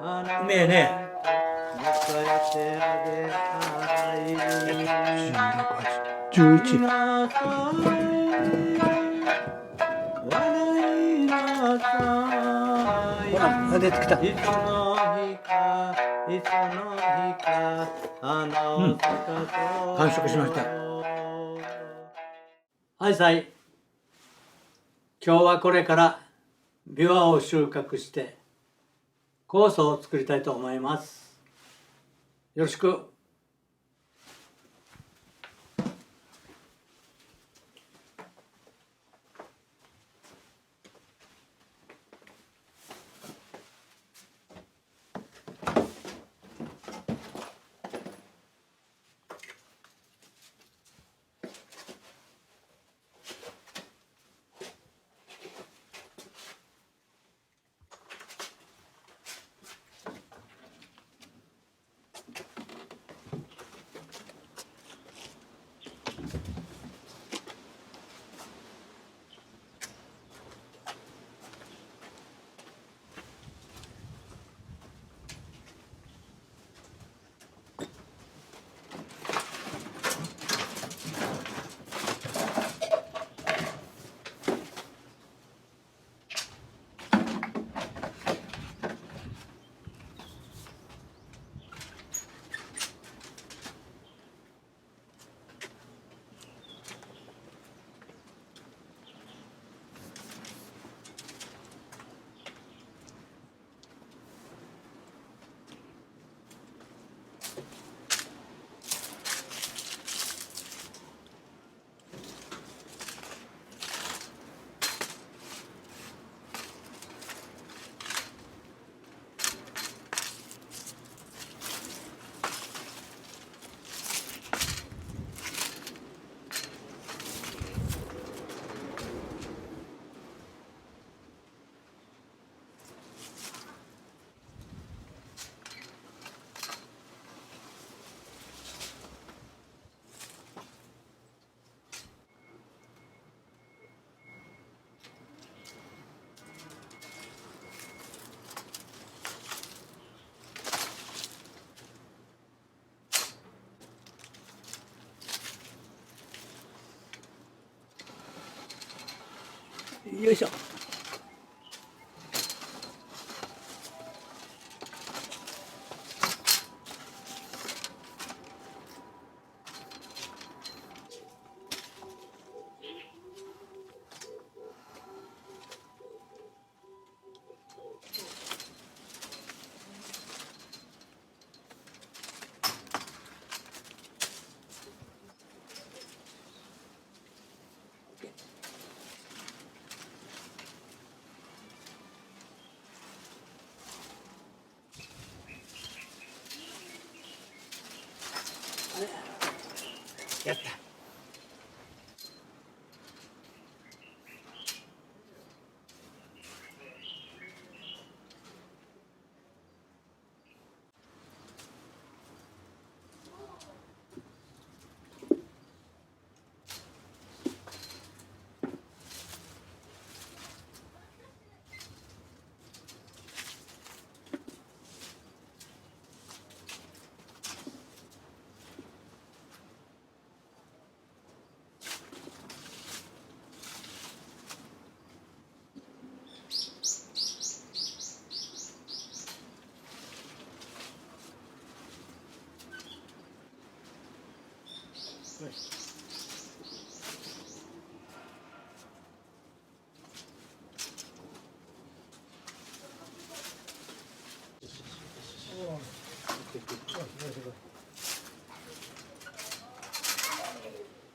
うめえね。16、8、11。ほら、出てきた。完食しました。はいさい。今日はこれからビワを収穫して酵素を作りたいと思います。よろしく。よいしょ。やった。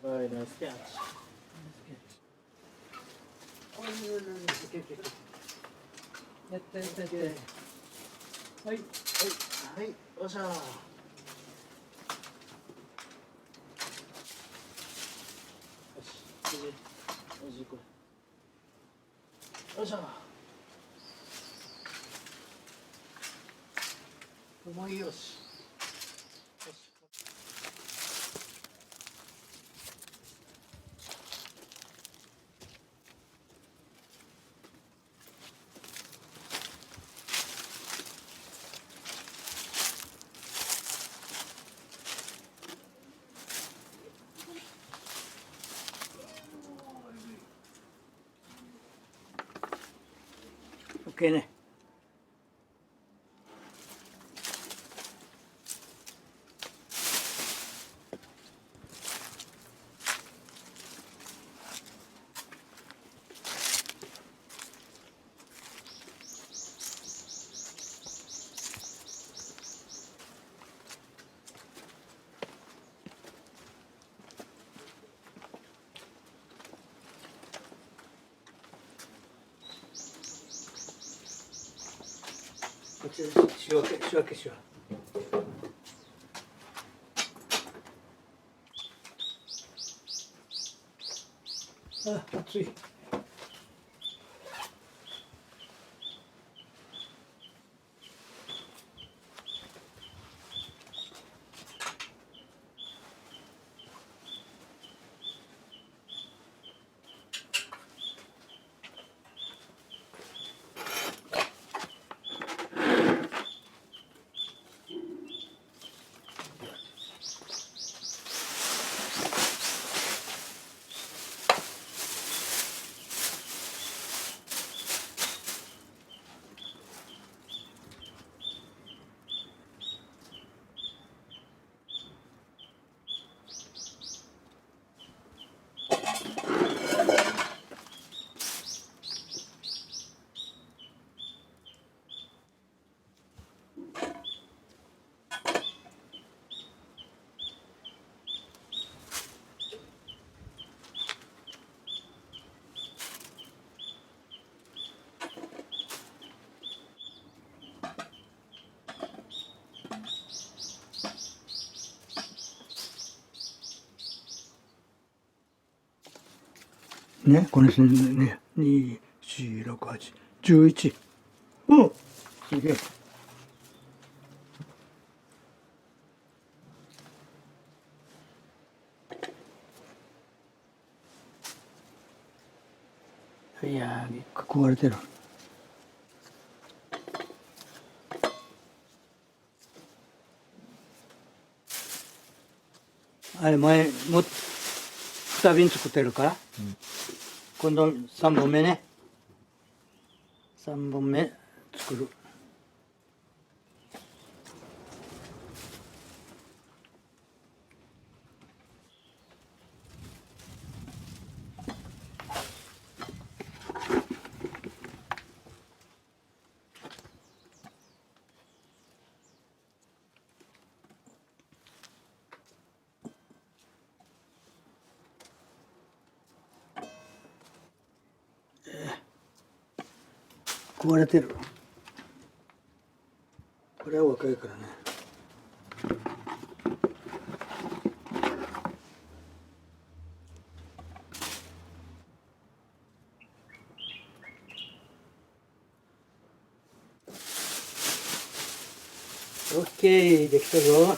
Very nice catch.やったやったやった。はいはいはい、おっしゃー。よし、次、おじこ。よっしゃー。もういいよし。OK ね。こっちで仕分けしよう。あ、熱い。ね、この辺ね、2、4、6、8、11。うん、すげえ。いやー、壊れてる。あれ前も2瓶作ってるから、今度3本目ね。3本目作る。壊れてる。これは若いからね。オッケー、できたぞ。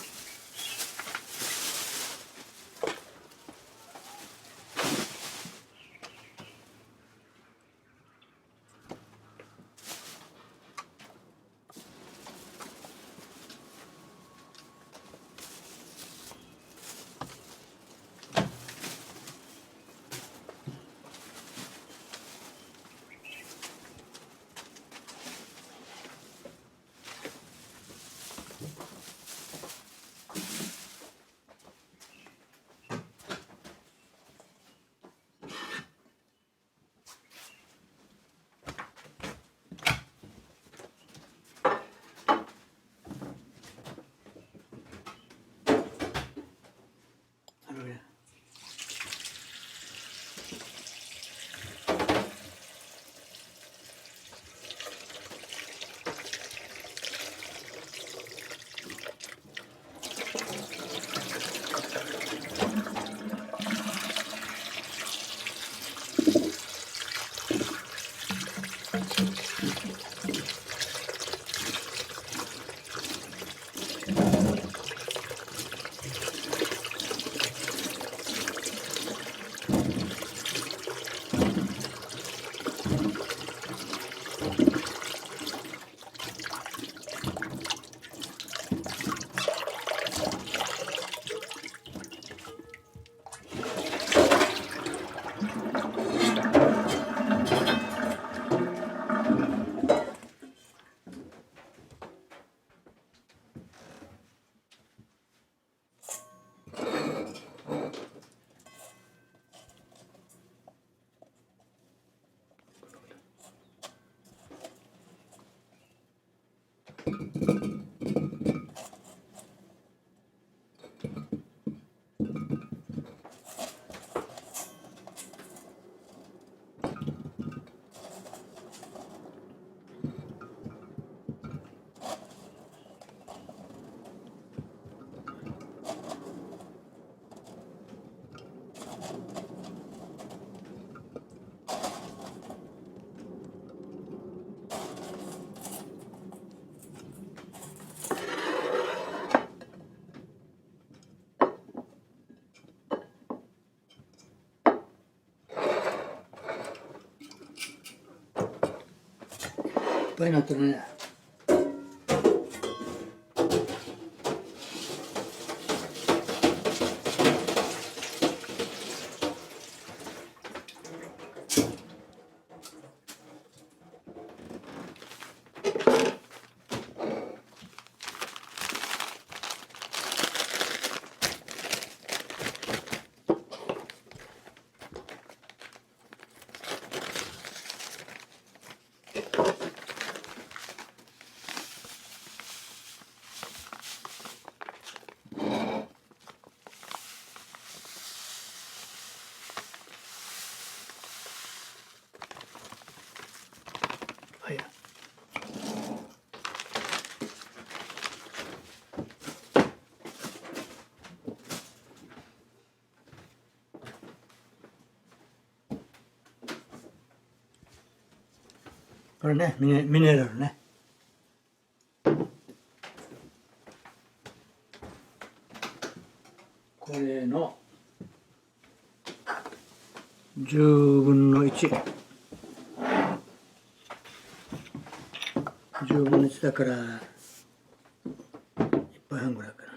いっぱいになってるね。はい。これね、ミネラルね。これの10分の1。10分の1だから1杯半ぐらいかな。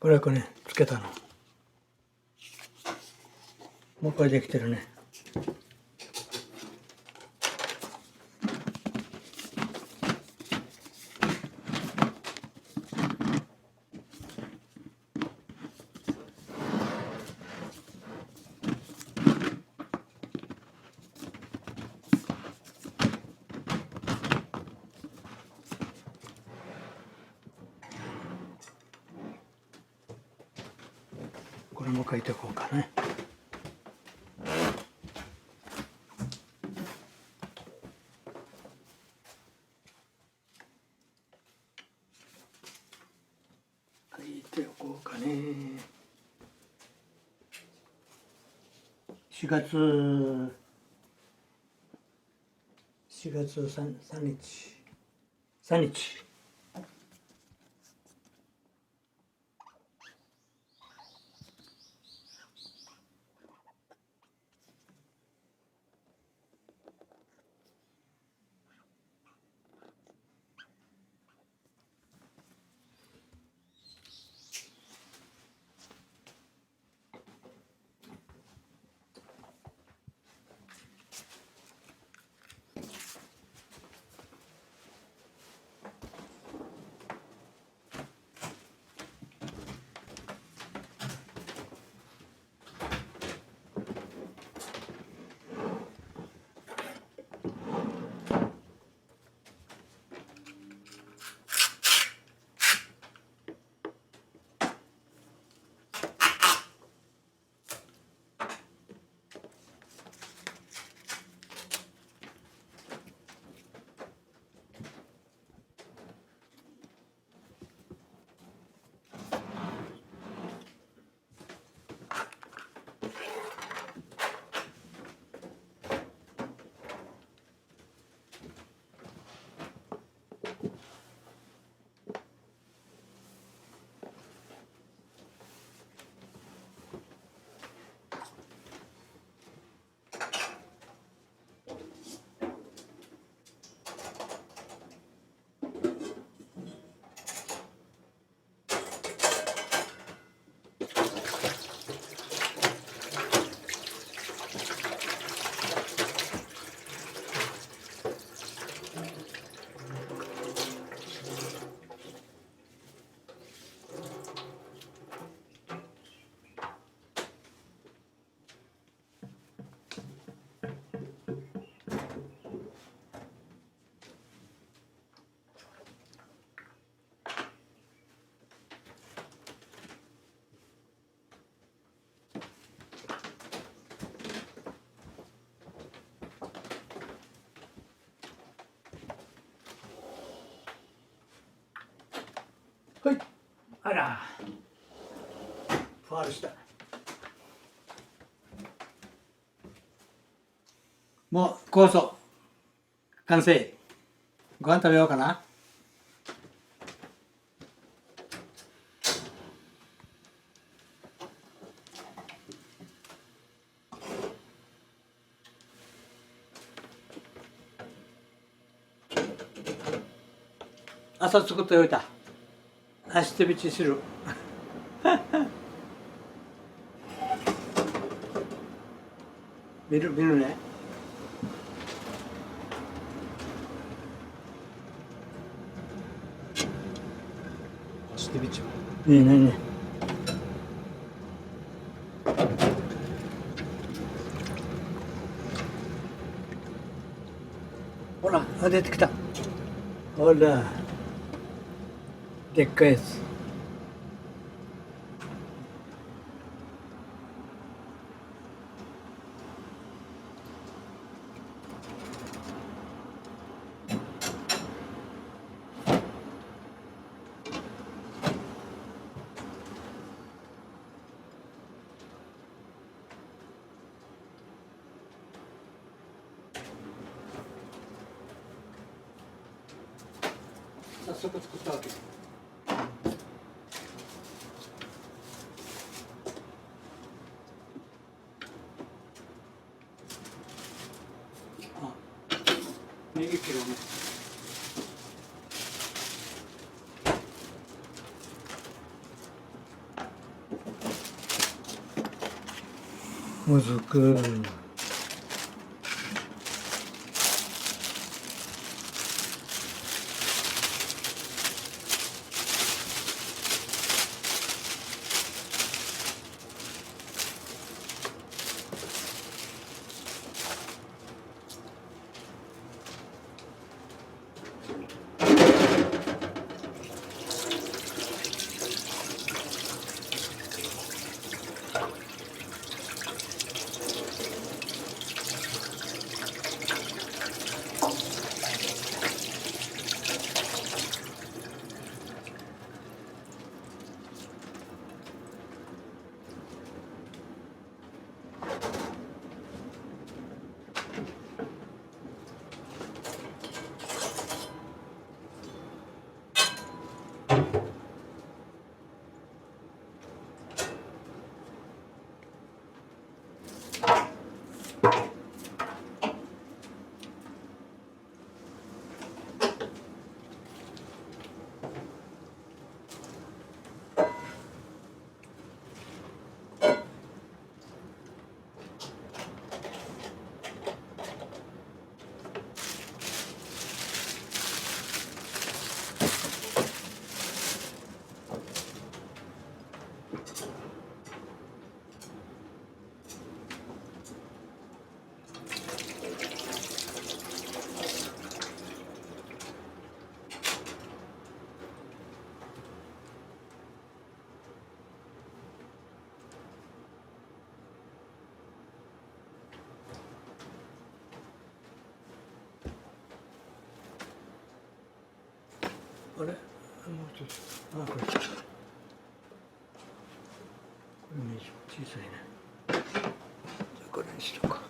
これはね、つけたの。もう一回できてるね。これも書いておこうかね。書いておこうかね。4月3日。3日。あらファウルした。もう酵素完成。ご飯食べようかな。朝作っておいた明日びち汁見るね。してみちゃねえねえねほら出てきた。ほらでっかいやつ。早速作ったわけ。ネギ切るね。もずく。あれもうちょっとこれね小さいね。じゃあこれにしようか。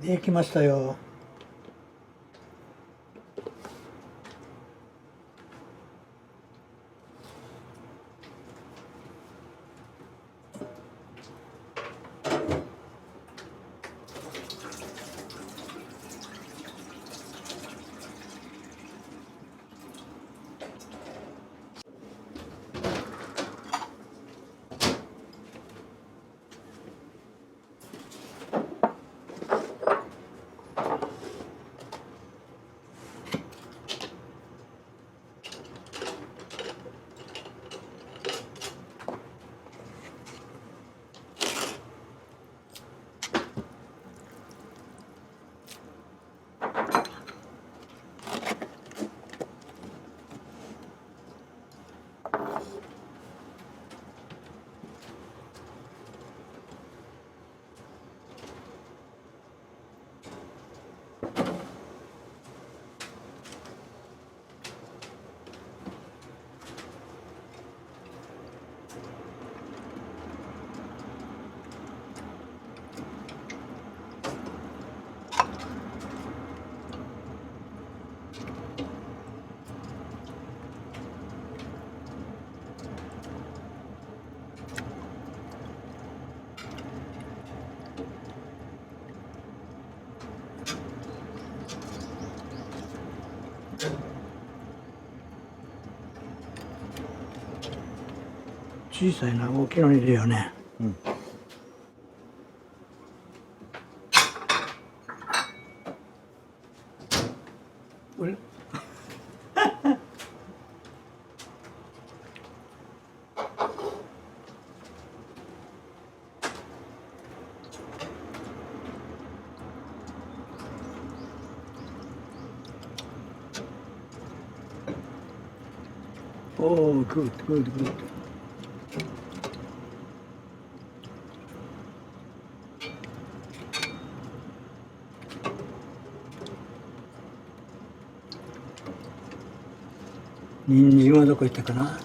できましたよ。小さいな、大きいのにいるよね。うん。これおお、グッドグッドグッド。人参はどこ行ったかな。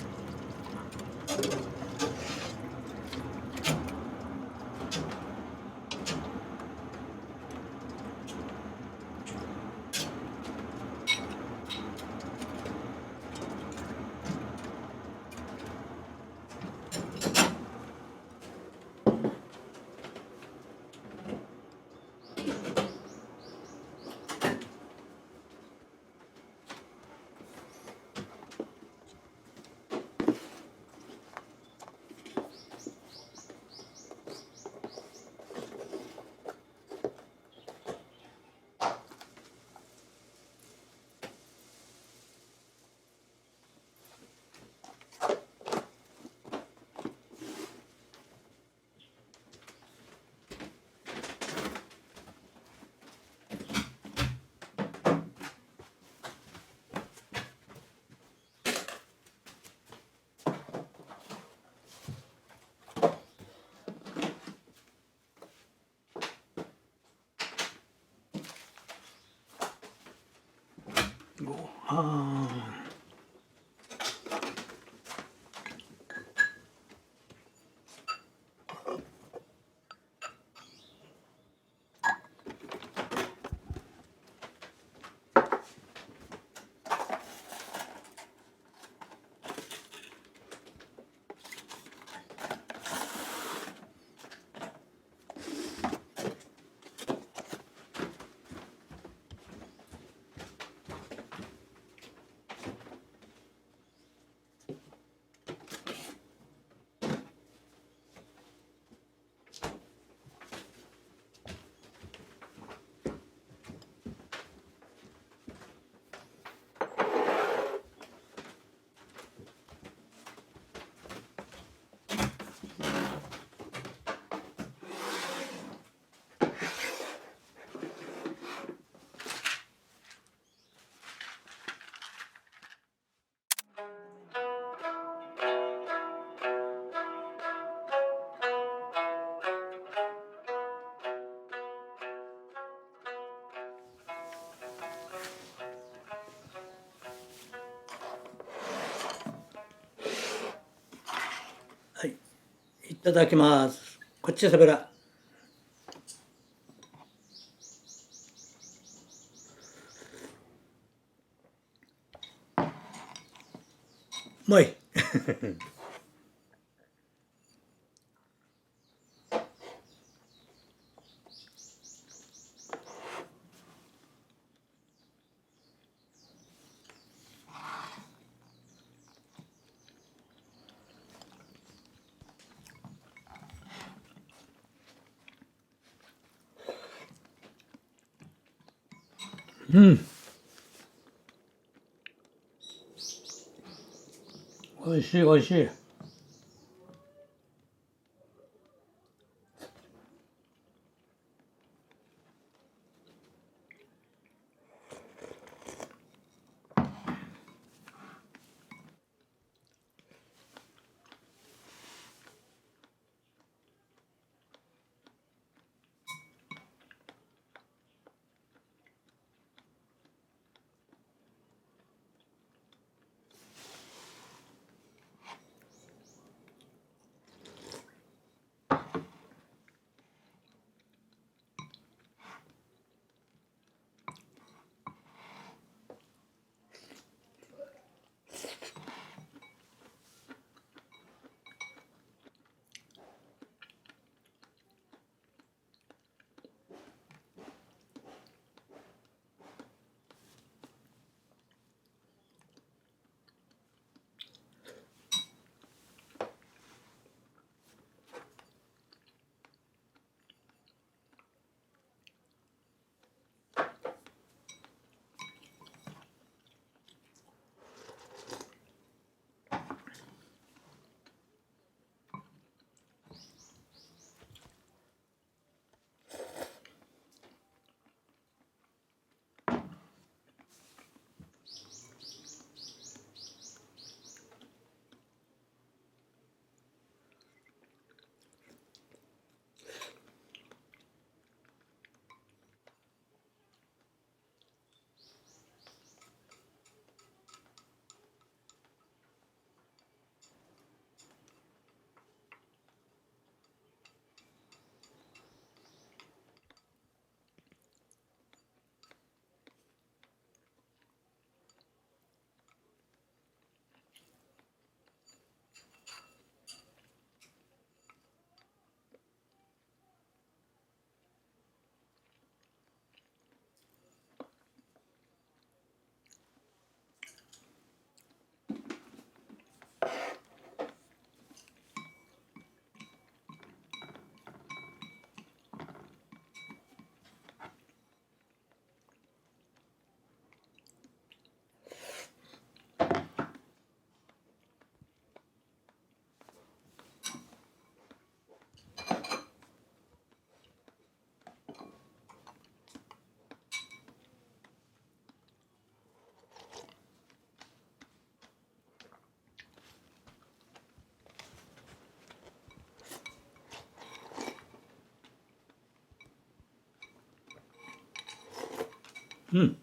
ご飯。はい、いただきます。こっちで食べら。もういい。うん。おいしいおいしい。うん。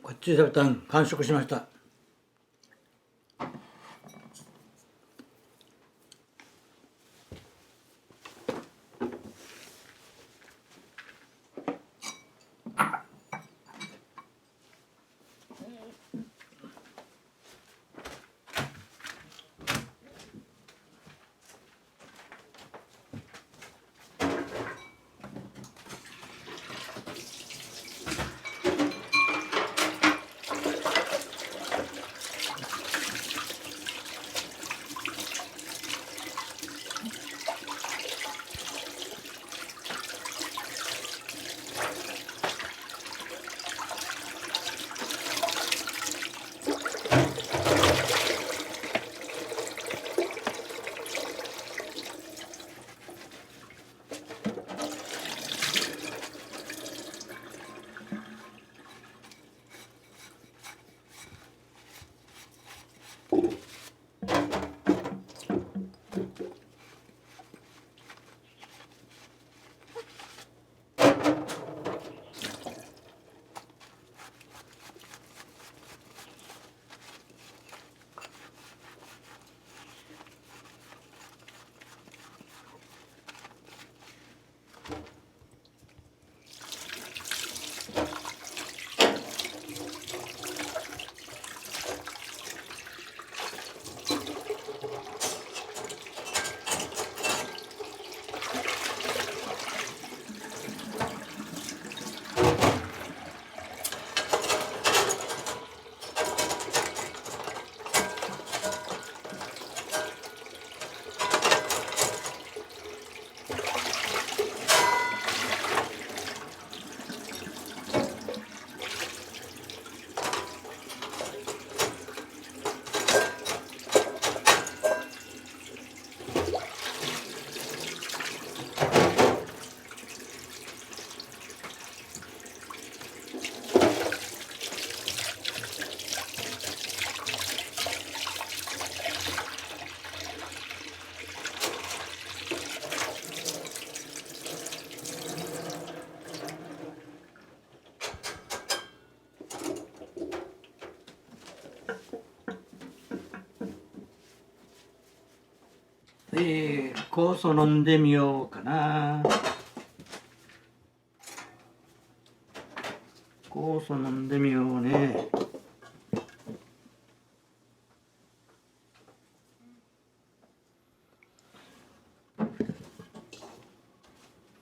こっちで食べたん完食しました。酵素飲んでみようかな。酵素飲んでみようね。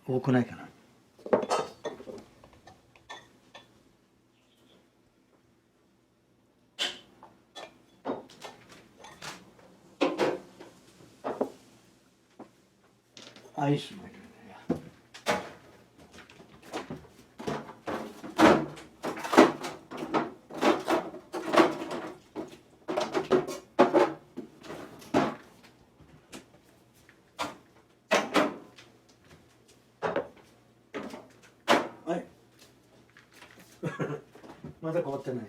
多くないかな。アイスもいるね。はい。まだ変わってない。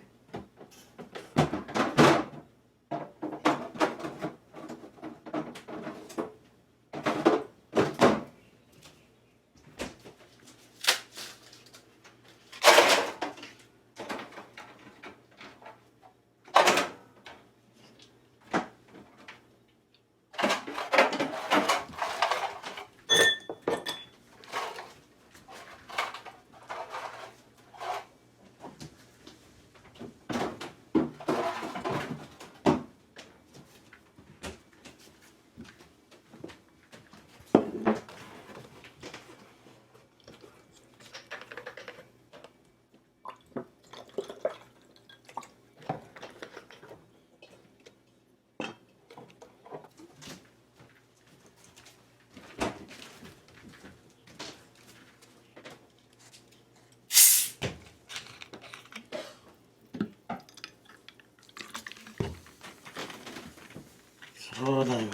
そうだよ。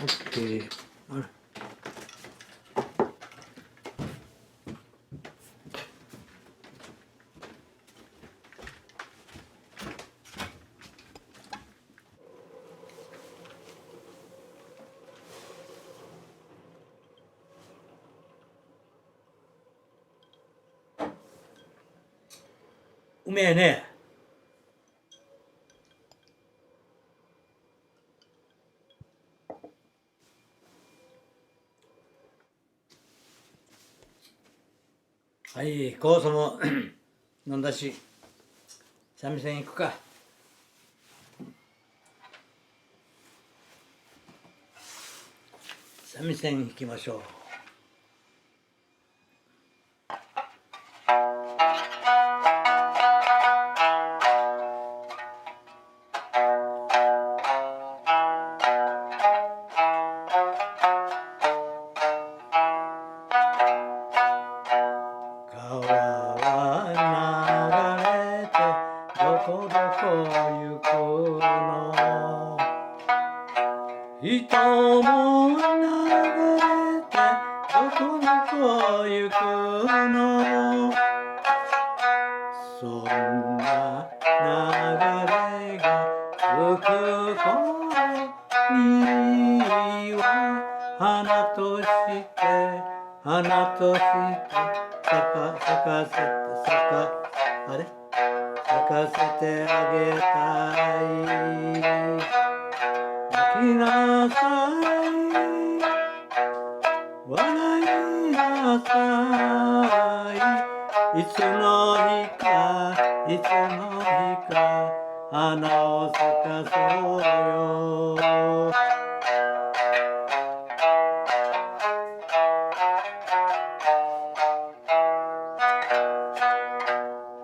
オッケー。あれ。うめえね。はい、酵素も飲んだし、三味線行くか。三味線行きましょう。川は流れてどこどこ行くの、人も流れてどこどこ行くの、そんな流れが吹く頃には花として花として咲かせてあれ咲かせてあげたい。泣きなさい笑いなさい、いつの日かいつの日か花を咲かそうよ。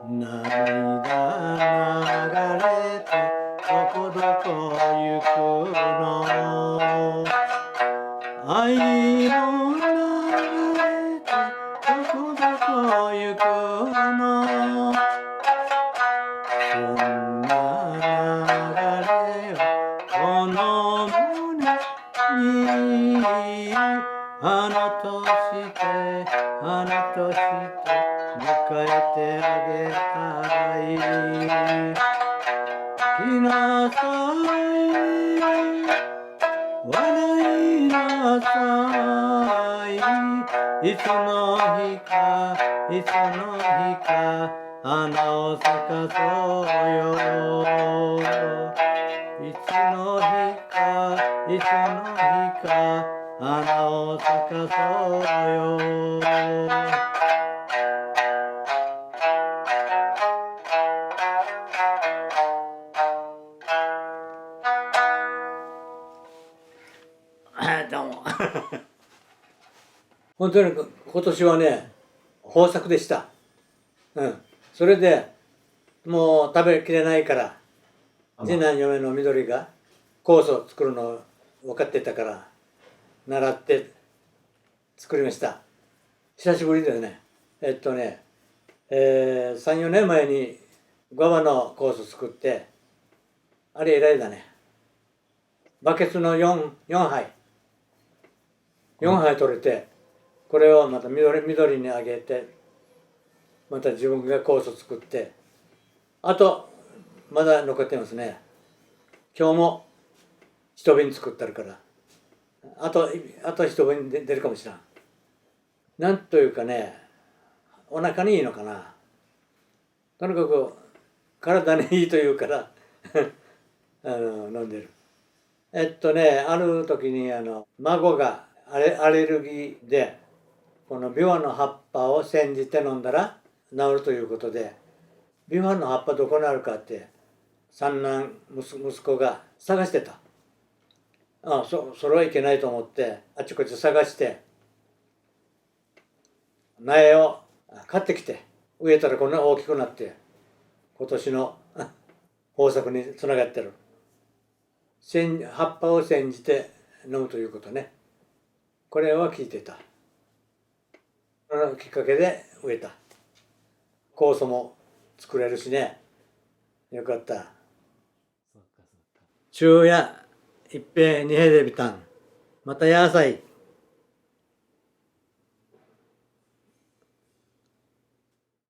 涙花として迎えてあげたい。来なさい、笑いなさい。いつの日か、いつの日か、花を咲かそうよ。いつの日か、いつの日か、花を咲かそうよ。どうも本当に今年はね、豊作でした。それでもう食べきれないから、次男嫁の緑が酵素を作るの分かってたから習って作りました。久しぶりですね。3、4年前にゴマの酵素作って、あれ偉いだね。バケツの4杯取れて、これをまた緑にあげて、また自分が酵素作って、あとまだ残ってますね。今日も一瓶作ってあるから、あと一瓶出るかもしれん。なんというかね、お腹にいいのかな。とにかく体にいいというから飲んでる。ある時に孫がアレルギーで、このビワの葉っぱを煎じて飲んだら治るということで、ビワの葉っぱどこにあるかって三男息子が探してた。それはいけないと思ってあちこち探して苗を買ってきて植えたらこんな大きくなって、今年の豊作につながってる。葉っぱを煎じて飲むということね。これは聞いてた。そのきっかけで植えた。酵素も作れるしね。よかった。昼夜一平二平でビタン。また野菜。